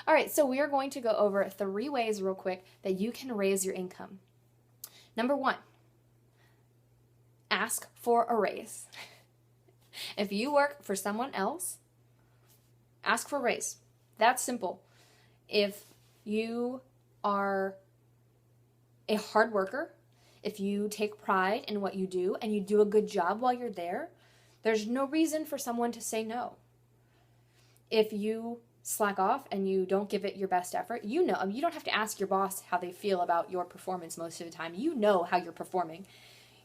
All right, so we are going to go over 3 ways real quick that you can raise your income. Number 1, ask for a raise. If you work for someone else, ask for a raise. That's simple. If you are a hard worker, if you take pride in what you do and you do a good job while you're there, there's no reason for someone to say no. If you slack off and you don't give it your best effort, you know, you don't have to ask your boss how they feel about your performance most of the time. You know how you're performing.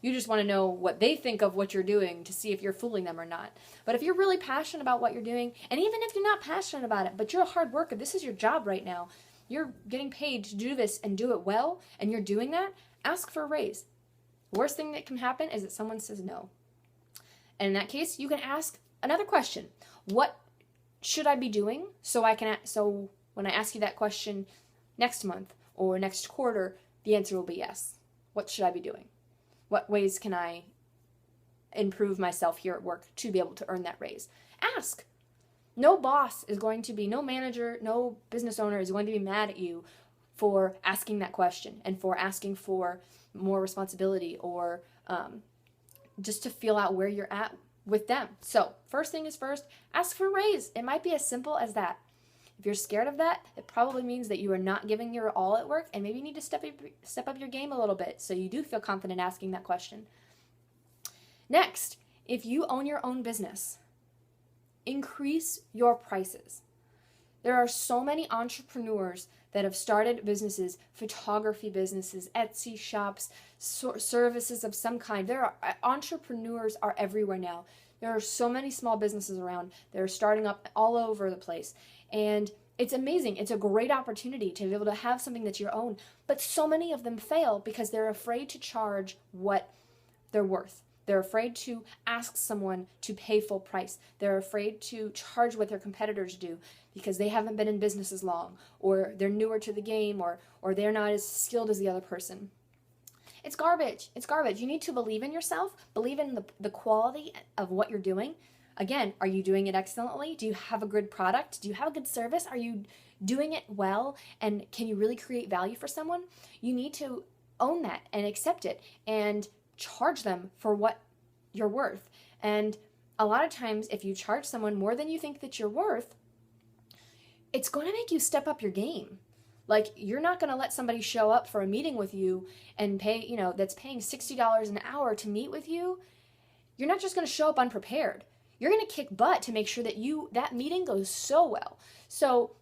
You just want to know what they think of what you're doing to see if you're fooling them or not. But if you're really passionate about what you're doing, and even if you're not passionate about it, but you're a hard worker, this is your job right now, you're getting paid to do this and do it well, and you're doing that, ask for a raise. The worst thing that can happen is that someone says no. And in that case, you can ask another question. What should I be doing so when I ask you that question next month or next quarter, the answer will be yes. What should I be doing? What ways can I improve myself here at work to be able to earn that raise? Ask. No boss is going to be, no manager, no business owner is going to be mad at you for asking that question and for asking for more responsibility or just to feel out where you're at with them. So first thing is first, ask for a raise. It might be as simple as that. If you're scared of that, it probably means that you are not giving your all at work and maybe you need to step up your game a little bit so you do feel confident asking that question. Next, if you own your own business, increase your prices. There are so many entrepreneurs that have started businesses, photography businesses, Etsy shops, services of some kind. Entrepreneurs are everywhere now. There are so many small businesses around. They're starting up all over the place. And it's amazing. It's a great opportunity to be able to have something that's your own. But so many of them fail because they're afraid to charge what they're worth. They're afraid to ask someone to pay full price. They're afraid to charge what their competitors do because they haven't been in business as long, or they're newer to the game, or they're not as skilled as the other person. It's garbage. It's garbage. You need to believe in yourself, believe in the quality of what you're doing. Again, are you doing it excellently? Do you have a good product? Do you have a good service? Are you doing it well? And can you really create value for someone? You need to own that and accept it and charge them for what you're worth. And a lot of times, if you charge someone more than you think that you're worth, it's going to make you step up your game. Like, you're not going to let somebody show up for a meeting with you and pay, that's paying $60 an hour to meet with you. You're not just going to show up unprepared. You're going to kick butt to make sure that that meeting goes so well. So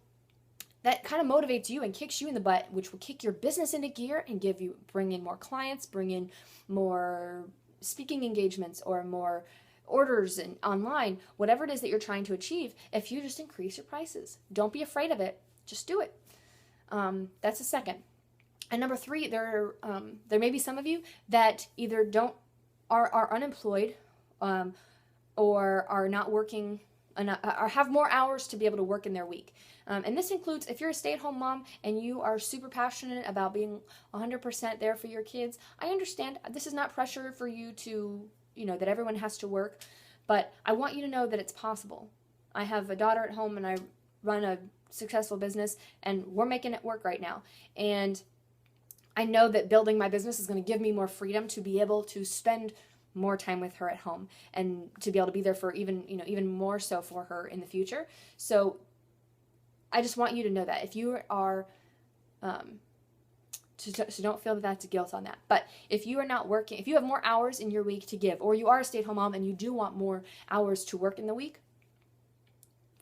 that kind of motivates you and kicks you in the butt, which will kick your business into gear and bring in more clients, bring in more speaking engagements or more orders and online, whatever it is that you're trying to achieve. If you just increase your prices, don't be afraid of it. Just do it. That's the second. And number 3, there may be some of you that either are unemployed or are not working or have more hours to be able to work in their week. And this includes if you're a stay-at-home mom and you are super passionate about being 100% there for your kids. I understand this is not pressure for you to, that everyone has to work, but I want you to know that it's possible. I have a daughter at home and I run a successful business and we're making it work right now. And I know that building my business is going to give me more freedom to be able to spend more time with her at home and to be able to be there for even more so for her in the future. So I just want you to know that if you are, so don't feel that that's a guilt on that. But if you are not working, if you have more hours in your week to give, or you are a stay-at-home mom and you do want more hours to work in the week,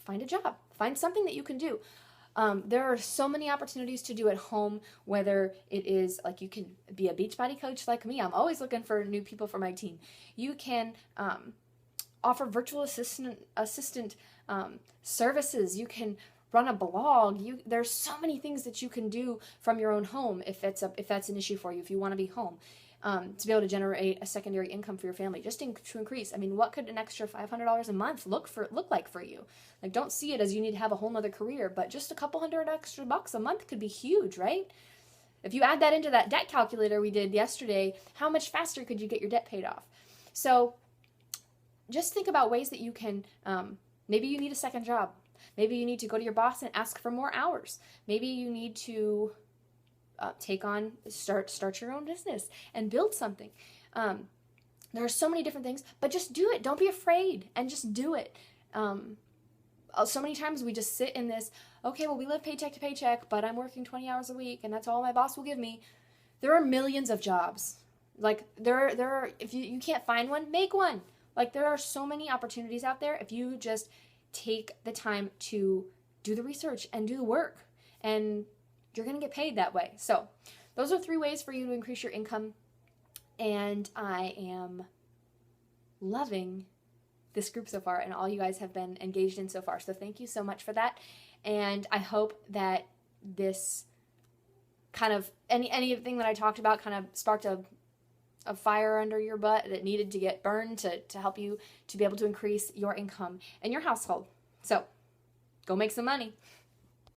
find a job. Find something that you can do. There are so many opportunities to do at home, whether it is like you can be a Beachbody coach like me. I'm always looking for new people for my team. You can offer virtual assistant services. You can run a blog. There's so many things that you can do from your own home if that's an issue for you, if you want to be home. To be able to generate a secondary income for your family, just to increase. I mean, what could an extra $500 a month look like for you? Like, don't see it as you need to have a whole nother career, but just a couple $100 extra bucks a month could be huge, right? If you add that into that debt calculator we did yesterday, how much faster could you get your debt paid off? So just think about ways that you can Maybe you need a second job. Maybe you need to go to your boss and ask for more hours. Maybe you need to start your own business and build something. There are so many different things, but just do it. Don't be afraid and just do it. So many times we just sit in this, okay, well, we live paycheck to paycheck, but I'm working 20 hours a week and that's all my boss will give me. There are millions of jobs. Like there are, if you can't find one, make one. Like there are so many opportunities out there if you just take the time to do the research and do the work, and you're going to get paid that way. So those are 3 ways for you to increase your income, and I am loving this group so far and all you guys have been engaged in so far. So thank you so much for that, and I hope that this kind of anything that I talked about kind of sparked a fire under your butt that needed to get burned to help you to be able to increase your income in your household. So go make some money.